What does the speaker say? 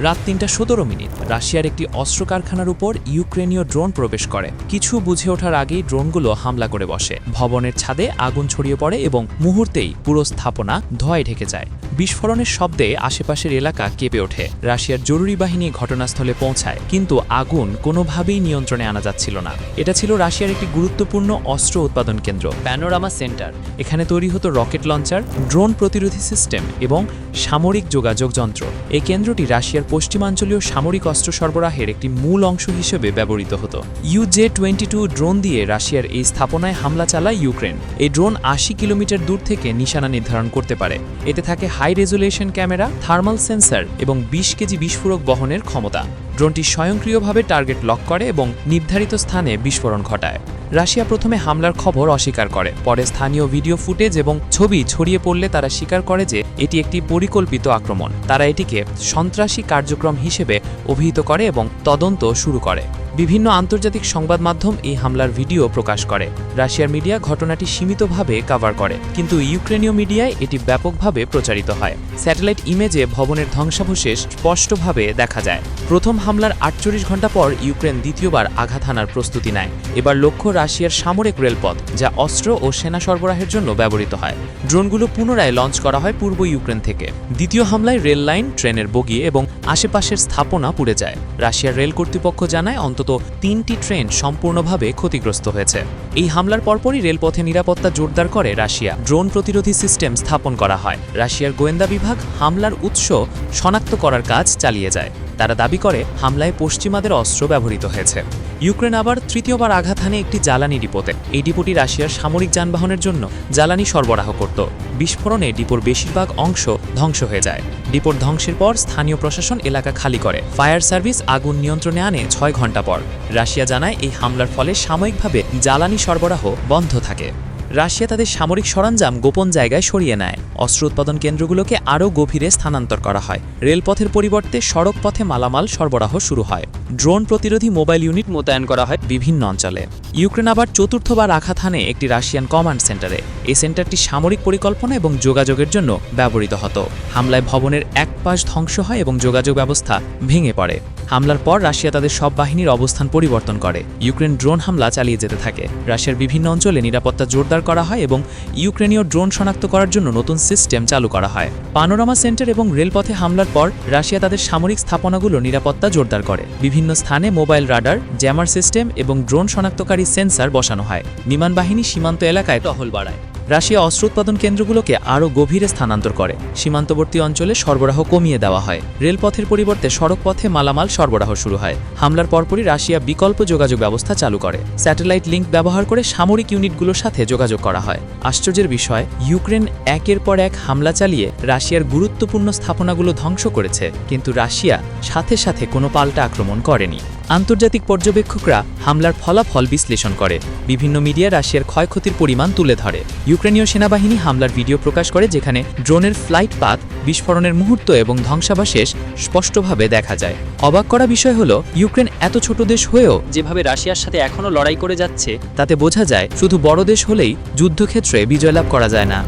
রাত ৩:১৭ রাশিয়ার একটি অস্ত্র কারখানার উপর ইউক্রেনীয় ড্রোন প্রবেশ করে। কিছু বুঝে ওঠার আগেই ড্রোনগুলো হামলা করে বসে। ভবনের ছাদে আগুন ছড়িয়ে পড়ে এবং মুহূর্তেই পুরো স্থাপনা ধোঁয়ায় ঢেকে যায়। বিস্ফোরণের শব্দে আশেপাশের এলাকা কেঁপে ওঠে। রাশিয়ার জরুরি বাহিনী ঘটনাস্থলে পৌঁছায়, কিন্তু আগুন কোনোভাবেই নিয়ন্ত্রণে আনা যাচ্ছিল না। এটা ছিল রাশিয়ার একটি গুরুত্বপূর্ণ অস্ত্র উৎপাদন কেন্দ্র, প্যানোরামা সেন্টার। এখানে তৈরি হতো রকেট লঞ্চার, ড্রোন প্রতিরোধী সিস্টেম এবং সামরিক যোগাযোগ যন্ত্র। এই কেন্দ্রটি রাশিয়ার পশ্চিমাঞ্চলীয় সামরিক অস্ত্র সরবরাহের একটি মূল অংশ হিসেবে ব্যবহৃত হতো। UJ-22 ড্রোন দিয়ে রাশিয়ার এই স্থাপনায় হামলা চালায় ইউক্রেন। এই ড্রোন ৮০ কিলোমিটার দূর থেকে নিশানা নির্ধারণ করতে পারে। এতে থাকে high resolution camera, thermal sensor এবং ২০ কেজি বিস্ফোরক বহনের ক্ষমতা। ড্রোনটি স্বয়ংক্রিয়ভাবে টার্গেট লক করে এবং নির্ধারিত স্থানে বিস্ফোরণ ঘটায়। রাশিয়া প্রথমে হামলার খবর অস্বীকার করে, পরে স্থানীয় ভিডিও ফুটেজ এবং ছবি ছড়িয়ে পড়লে তারা স্বীকার করে যে এটি একটি পরিকল্পিত আক্রমণ। তারা এটিকে সন্ত্রাসী কার্যক্রম হিসেবে অভিহিত করে এবং তদন্ত শুরু করে। বিভিন্ন আন্তর্জাতিক সংবাদ মাধ্যম এই হামলার ভিডিও প্রকাশ করে। রাশিয়ার মিডিয়া ঘটনাটি সীমিতভাবে কভার করে, কিন্তু ইউক্রেনীয় মিডিয়ায় এটি ব্যাপকভাবে প্রচারিত হয়। স্যাটেলাইট ইমেজে ভবনের ধ্বংসাবশেষ স্পষ্টভাবে দেখা যায়। প্রথম হামলার ৪৮ ঘণ্টা পর ইউক্রেন দ্বিতীয়বার আঘাত হানার প্রস্তুতি নেয়। এবার লক্ষ্য রাশিয়ার সামরিক রেলপথ, যা অস্ত্র ও সেনা সরবরাহের জন্য ব্যবহৃত হয়। ড্রোনগুলো পুনরায় লঞ্চ করা হয় পূর্ব ইউক্রেন থেকে। দ্বিতীয় হামলায় রেল লাইন, ট্রেনের বগি এবং আশেপাশের স্থাপনা পুড়ে যায়। রাশিয়ার রেল কর্তৃপক্ষ জানায় অন্তত ৩টি ট্রেন সম্পূর্ণভাবে ক্ষতিগ্রস্ত হয়েছে। এই হামলার পরপরই রেলপথে নিরাপত্তা জোরদার করে রাশিয়া। ড্রোন প্রতিরোধী সিস্টেম স্থাপন করা হয়। রাশিয়ার গোয়েন্দা বিভাগ হামলার উৎস শনাক্ত করার কাজ চালিয়ে যায়। তারা দাবি করে হামলায় পশ্চিমাদের অস্ত্র ব্যবহৃত হয়েছে। ইউক্রেন আবার তৃতীয়বার আঘাত হানে একটি জ্বালানি ডিপোতে। এই ডিপোটি রাশিয়ার সামরিক যানবাহনের জন্য জ্বালানি সরবরাহ করত। বিস্ফোরণে ডিপোর বেশিরভাগ অংশ ধ্বংস হয়ে যায়। ডিপোর ধ্বংসের পর স্থানীয় প্রশাসন এলাকা খালি করে। ফায়ার সার্ভিস আগুন নিয়ন্ত্রণে আনে ৬ ঘণ্টা পর। রাশিয়া জানায় এই হামলার ফলে সাময়িকভাবে জ্বালানি সরবরাহ বন্ধ থাকে। রাশিয়া তাদের সামরিক সরঞ্জাম গোপন জায়গায় সরিয়ে নেয়। অস্ত্র উৎপাদন কেন্দ্রগুলোকে আরও গভীরে স্থানান্তর করা হয়। রেলপথের পরিবর্তে সড়ক পথে মালামাল সরবরাহ শুরু হয়। ড্রোন প্রতিরোধী মোবাইল ইউনিট মোতায়েন করা হয় বিভিন্ন অঞ্চলে। ইউক্রেন আবার চতুর্থবার আঘাত হানে একটি রাশিয়ান কমান্ড সেন্টারে। এই সেন্টারটি সামরিক পরিকল্পনা এবং যোগাযোগের জন্য ব্যবহৃত হতো। হামলায় ভবনের এক পাশ ধ্বংস হয় এবং যোগাযোগ ব্যবস্থা ভেঙে পড়ে। হামলার পর রাশিয়া তাদের সব বাহিনীর অবস্থান পরিবর্তন করে। ইউক্রেন ড্রোন হামলা চালিয়ে যেতে থাকে। রাশিয়ার বিভিন্ন অঞ্চলে নিরাপত্তা জোরদার করা হয় এবং ইউক্রেনীয় ড্রোন শনাক্ত করার জন্য নতুন সিস্টেম চালু করা হয়। পানোরামা সেন্টার এবং রেলপথে হামলার পর রাশিয়া তাদের সামরিক স্থাপনাগুলো নিরাপত্তা জোরদার করে। বিভিন্ন স্থানে মোবাইল রাডার, জ্যামার সিস্টেম এবং ড্রোন শনাক্তকারী সেন্সর বসানো হয়। বিমান বাহিনী সীমান্ত এলাকায় টহল বাড়ায়। রাশিয়া অস্ত্র উৎপাদন কেন্দ্রগুলোকে আরও গভীরে স্থানান্তর করে। সীমান্তবর্তী অঞ্চলে সরবরাহ কমিয়ে দেওয়া হয়। রেলপথের পরিবর্তে সড়ক পথে মালামাল সরবরাহ শুরু হয়। হামলার পরপরই রাশিয়া বিকল্প যোগাযোগ ব্যবস্থা চালু করে। স্যাটেলাইট লিঙ্ক ব্যবহার করে সামরিক ইউনিটগুলোর সাথে যোগাযোগ করা হয়। আশ্চর্যের বিষয়, ইউক্রেন একের পর এক হামলা চালিয়ে রাশিয়ার গুরুত্বপূর্ণ স্থাপনাগুলো ধ্বংস করেছে, কিন্তু রাশিয়া সাথে সাথে কোনো পাল্টা আক্রমণ করেনি। আন্তর্জাতিক পর্যবেক্ষকরা হামলার ফলাফল বিশ্লেষণ করে। বিভিন্ন মিডিয়া রাশিয়ার ক্ষয়ক্ষতির পরিমাণ তুলে ধরে। ইউক্রেনীয় সেনাবাহিনী হামলার ভিডিও প্রকাশ করে, যেখানে ড্রোনের ফ্লাইট পাথ, বিস্ফোরণের মুহূর্ত এবং ধ্বংসাবশেষ স্পষ্টভাবে দেখা যায়। অবাক করা বিষয় হলো, ইউক্রেন এত ছোট দেশ হয়েও যেভাবে রাশিয়ার সাথে এখনও লড়াই করে যাচ্ছে, তাতে বোঝা যায় শুধু বড় দেশ হলেই যুদ্ধক্ষেত্রে বিজয়লাভ করা যায় না।